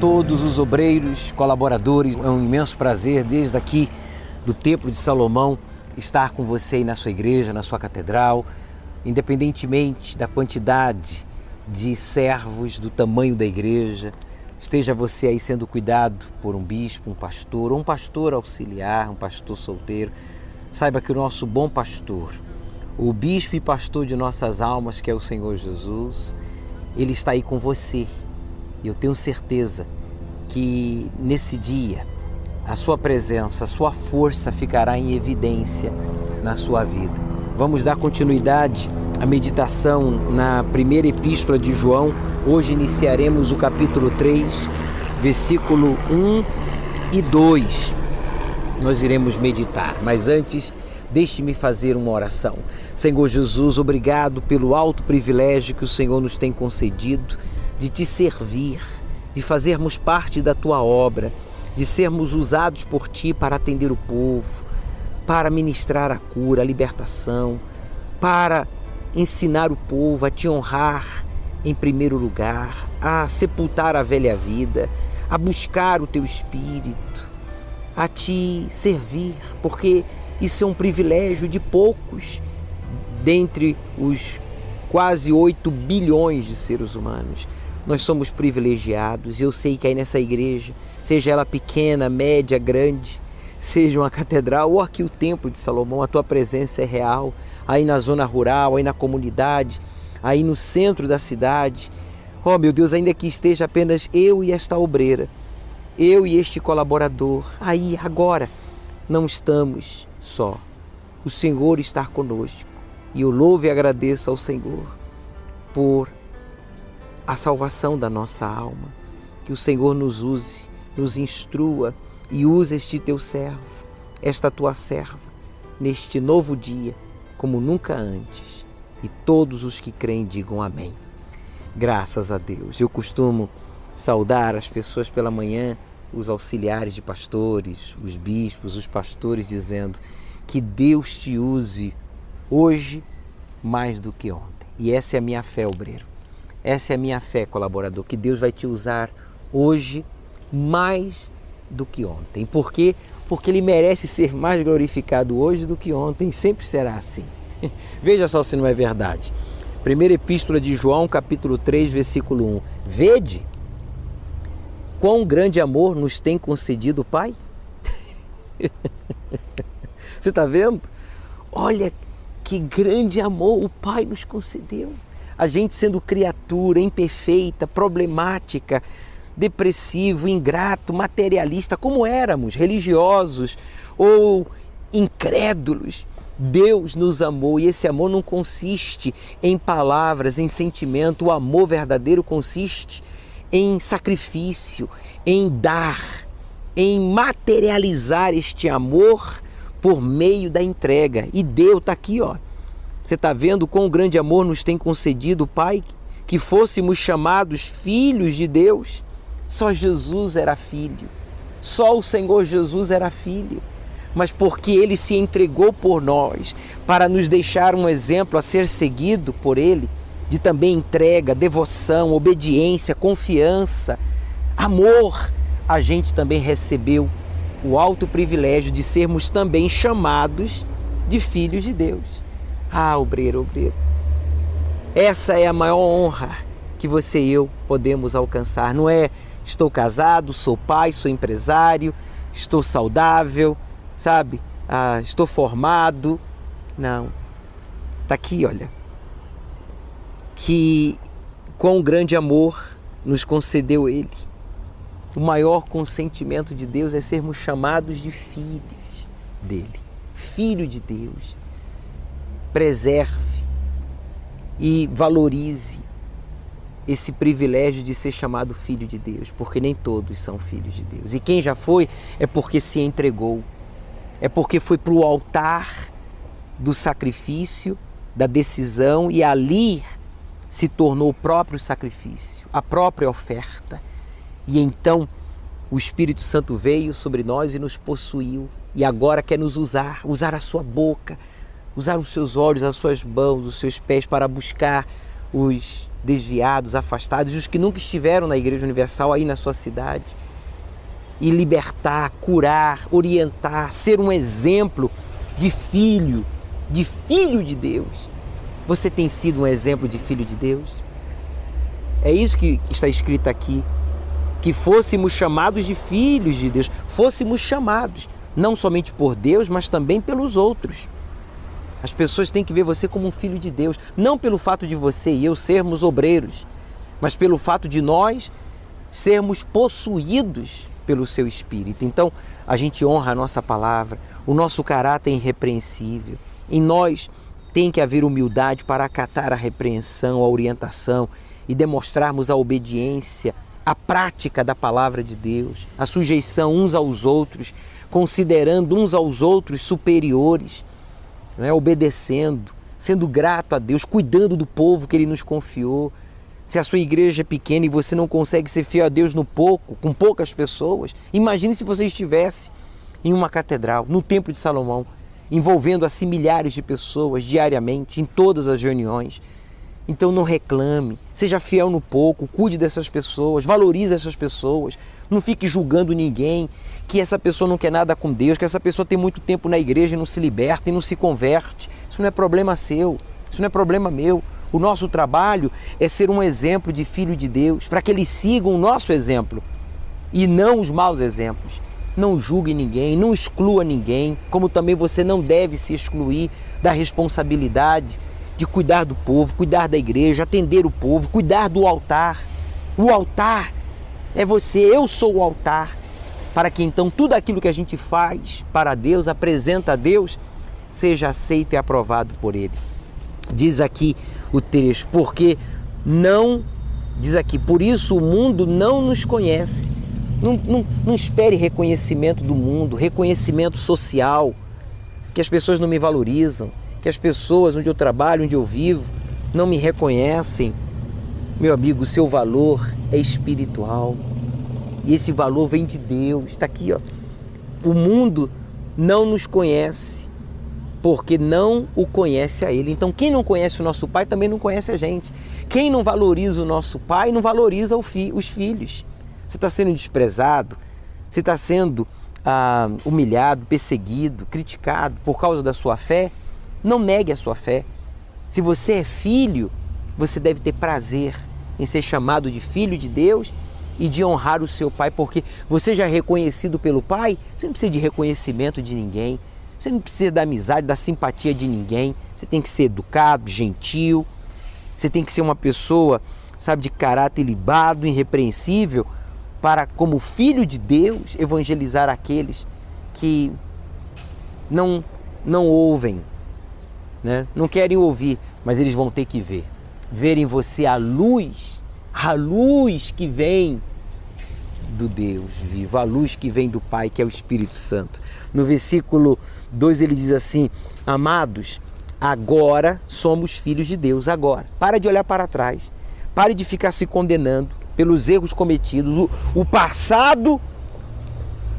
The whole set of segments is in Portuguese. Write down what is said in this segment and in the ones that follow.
todos os obreiros, colaboradores. É um imenso prazer, desde aqui do Templo de Salomão, estar com você aí na sua igreja, na sua catedral, independentemente da quantidade de servos, do tamanho da igreja. Esteja você aí sendo cuidado por um bispo, um pastor, ou um pastor auxiliar, um pastor solteiro. Saiba que o nosso bom pastor, o bispo e pastor de nossas almas, que é o Senhor Jesus, Ele está aí com você. E eu tenho certeza que nesse dia a sua presença, a sua força ficará em evidência na sua vida. Vamos dar continuidade à meditação na primeira epístola de João. Hoje iniciaremos o capítulo 3, versículo 1 e 2. Nós iremos meditar, mas antes, deixe-me fazer uma oração. Senhor Jesus, obrigado pelo alto privilégio que o Senhor nos tem concedido de te servir, de fazermos parte da tua obra, de sermos usados por ti para atender o povo, para ministrar a cura, a libertação, para ensinar o povo a te honrar em primeiro lugar, a sepultar a velha vida, a buscar o teu espírito, a te servir, porque isso é um privilégio de poucos dentre os quase 8 bilhões de seres humanos. Nós somos privilegiados e eu sei que aí nessa igreja, seja ela pequena, média, grande, seja uma catedral ou aqui o Templo de Salomão, a tua presença é real, aí na zona rural, aí na comunidade, aí no centro da cidade. Oh meu Deus, ainda que esteja apenas eu e esta obreira, eu e este colaborador, aí agora não estamos só. O Senhor está conosco e eu louvo e agradeço ao Senhor por a salvação da nossa alma. Que o Senhor nos use, nos instrua e use este teu servo, esta tua serva, neste novo dia, como nunca antes. E todos os que creem digam amém. Graças a Deus. Eu costumo saudar as pessoas pela manhã, os auxiliares de pastores, os bispos, os pastores, dizendo que Deus te use hoje mais do que ontem. E essa é a minha fé, obreiro. Essa é a minha fé, colaborador, que Deus vai te usar hoje mais do que ontem. Por quê? Porque Ele merece ser mais glorificado hoje do que ontem, sempre será assim. Veja só se não é verdade. Primeira epístola de João, capítulo 3, versículo 1. Vede quão grande amor nos tem concedido o Pai. Você está vendo? Olha que grande amor o Pai nos concedeu. A gente sendo criatura imperfeita, problemática, depressivo, ingrato, materialista, como éramos, religiosos ou incrédulos, Deus nos amou e esse amor não consiste em palavras, em sentimento. O amor verdadeiro consiste em sacrifício, em dar, em materializar este amor por meio da entrega. E Deus está aqui, ó. Você está vendo quão grande amor nos tem concedido o Pai? Que fôssemos chamados filhos de Deus. Só Jesus era filho. Só o Senhor Jesus era filho. Mas porque Ele se entregou por nós, para nos deixar um exemplo a ser seguido por Ele, de também entrega, devoção, obediência, confiança, amor, a gente também recebeu o alto privilégio de sermos também chamados de filhos de Deus. Ah, obreiro, obreiro, essa é a maior honra que você e eu podemos alcançar. Não é estou casado, sou pai, sou empresário, estou saudável, sabe? Estou formado. Não. Está aqui, olha. Que quão grande amor nos concedeu Ele. O maior consentimento de Deus é sermos chamados de filhos dEle. Filho de Deus. Preserve e valorize esse privilégio de ser chamado filho de Deus, porque nem todos são filhos de Deus. E quem já foi é porque se entregou, é porque foi para o altar do sacrifício, da decisão, e ali se tornou o próprio sacrifício, a própria oferta. E então o Espírito Santo veio sobre nós e nos possuiu, e agora quer nos usar a sua boca, usar os seus olhos, as suas mãos, os seus pés para buscar os desviados, afastados, os que nunca estiveram na Igreja Universal aí na sua cidade. E libertar, curar, orientar, ser um exemplo de filho de Deus. Você tem sido um exemplo de filho de Deus? É isso que está escrito aqui, que fôssemos chamados de filhos de Deus, fôssemos chamados, não somente por Deus, mas também pelos outros. As pessoas têm que ver você como um filho de Deus, não pelo fato de você e eu sermos obreiros, mas pelo fato de nós sermos possuídos pelo seu Espírito. Então, a gente honra a nossa palavra, o nosso caráter é irrepreensível. Em nós tem que haver humildade para acatar a repreensão, a orientação e demonstrarmos a obediência, a prática da palavra de Deus, a sujeição uns aos outros, considerando uns aos outros superiores, né? Obedecendo, sendo grato a Deus, cuidando do povo que Ele nos confiou. Se a sua igreja é pequena e você não consegue ser fiel a Deus no pouco, com poucas pessoas, imagine se você estivesse em uma catedral, no Templo de Salomão, envolvendo assim milhares de pessoas diariamente, em todas as reuniões. Então não reclame, seja fiel no pouco, cuide dessas pessoas, valorize essas pessoas, não fique julgando ninguém, que essa pessoa não quer nada com Deus, que essa pessoa tem muito tempo na igreja e não se liberta e não se converte. Isso não é problema seu, isso não é problema meu. O nosso trabalho é ser um exemplo de filho de Deus, para que eles sigam o nosso exemplo e não os maus exemplos. Não julgue ninguém, não exclua ninguém, como também você não deve se excluir da responsabilidade de cuidar do povo, cuidar da igreja, atender o povo, cuidar do altar. O altar é você, eu sou o altar, para que então tudo aquilo que a gente faz para Deus, apresenta a Deus, seja aceito e aprovado por Ele. Diz aqui o texto, por isso o mundo não nos conhece. Não espere reconhecimento do mundo, reconhecimento social, que as pessoas não me valorizam, que as pessoas onde eu trabalho, onde eu vivo, não me reconhecem. Meu amigo, o seu valor é espiritual e esse valor vem de Deus. Está aqui, ó. O mundo não nos conhece porque não o conhece a Ele. Então quem não conhece o nosso Pai também não conhece a gente. Quem não valoriza o nosso Pai não valoriza os filhos. Você está sendo desprezado, você está sendo humilhado, perseguido, criticado por causa da sua fé, não negue a sua fé. Se você é filho, você deve ter prazer em ser chamado de filho de Deus e de honrar o seu Pai, porque você já é reconhecido pelo Pai, você não precisa de reconhecimento de ninguém, você não precisa da amizade, da simpatia de ninguém, você tem que ser educado, gentil, você tem que ser uma pessoa, de caráter ilibado, irrepreensível, para, como filho de Deus, evangelizar aqueles que não ouvem, né? Não querem ouvir, mas eles vão ter que ver em você a luz que vem do Deus vivo, a luz que vem do Pai, que é o Espírito Santo. No versículo 2 ele diz assim: amados, agora somos filhos de Deus, agora. Para de olhar para trás, pare de ficar se condenando pelos erros cometidos. O passado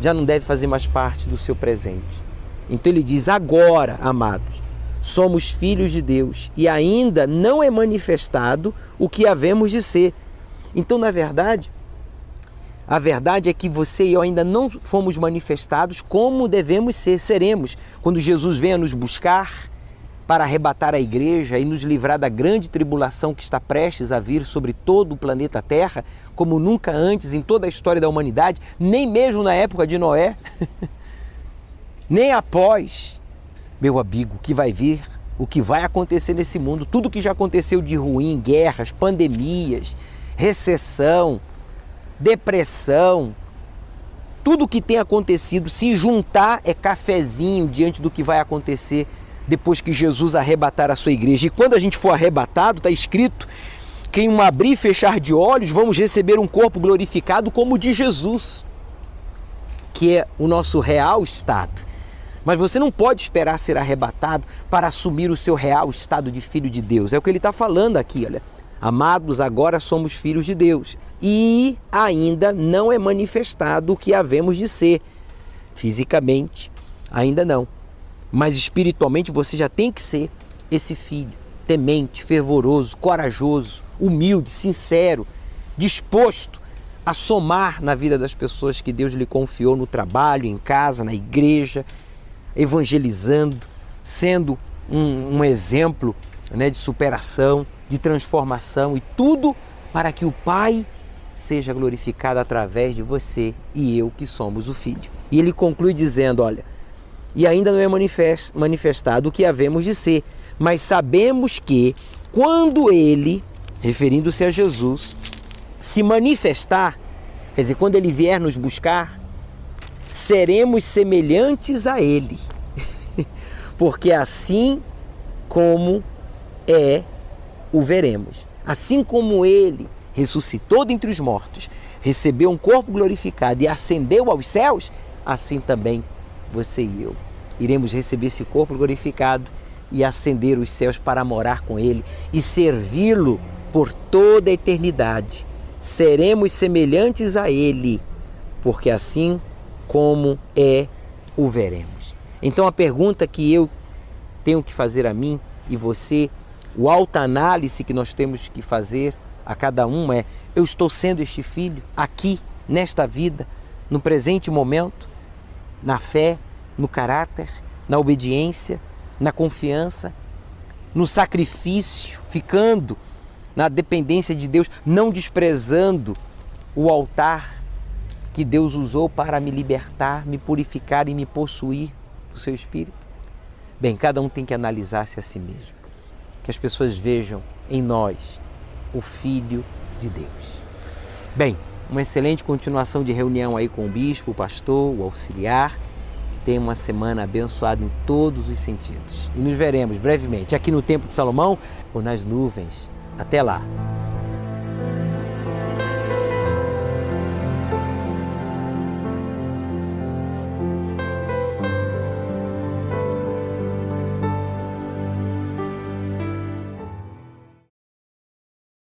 já não deve fazer mais parte do seu presente. Então ele diz: agora, amados, somos filhos de Deus e ainda não é manifestado o que havemos de ser. Então, na verdade, a verdade é que você e eu ainda não fomos manifestados como devemos ser, seremos, quando Jesus venha nos buscar para arrebatar a igreja e nos livrar da grande tribulação que está prestes a vir sobre todo o planeta Terra, como nunca antes em toda a história da humanidade, nem mesmo na época de Noé, nem após. Meu amigo, o que vai vir, o que vai acontecer nesse mundo, tudo que já aconteceu de ruim, guerras, pandemias, recessão, depressão, tudo que tem acontecido, se juntar é cafezinho diante do que vai acontecer depois que Jesus arrebatar a sua igreja. E quando a gente for arrebatado, está escrito que em um abrir e fechar de olhos vamos receber um corpo glorificado como o de Jesus, que é o nosso real estado. Mas você não pode esperar ser arrebatado para assumir o seu real estado de filho de Deus. É o que ele está falando aqui, olha. Amados, agora somos filhos de Deus e ainda não é manifestado o que havemos de ser. Fisicamente, ainda não. Mas espiritualmente você já tem que ser esse filho. temente, fervoroso, corajoso, humilde, sincero, disposto a somar na vida das pessoas que Deus lhe confiou no trabalho, em casa, na igreja, evangelizando, sendo um exemplo, né, de superação, de transformação, e tudo para que o Pai seja glorificado através de você e eu que somos o Filho. E ele conclui dizendo, olha, e ainda não é manifestado o que havemos de ser, mas sabemos que quando ele, referindo-se a Jesus, se manifestar, quer dizer, quando ele vier nos buscar, seremos semelhantes a ele, porque assim como o veremos. Assim como ele ressuscitou dentre os mortos, recebeu um corpo glorificado e ascendeu aos céus, assim também você e eu iremos receber esse corpo glorificado e ascender os céus para morar com ele e servi-lo por toda a eternidade. Seremos semelhantes a ele, porque assim como o veremos. Então a pergunta que eu tenho que fazer a mim e você, o autoanálise que nós temos que fazer a cada um é: eu estou sendo este filho aqui, nesta vida, no presente momento, na fé, no caráter, na obediência, na confiança, no sacrifício, ficando na dependência de Deus, não desprezando o altar que Deus usou para me libertar, me purificar e me possuir do seu Espírito? Bem, cada um tem que analisar-se a si mesmo. Que as pessoas vejam em nós o Filho de Deus. Bem, uma excelente continuação de reunião aí com o bispo, o pastor, o auxiliar. Tenha uma semana abençoada em todos os sentidos. E nos veremos brevemente aqui no Templo de Salomão ou nas nuvens. Até lá!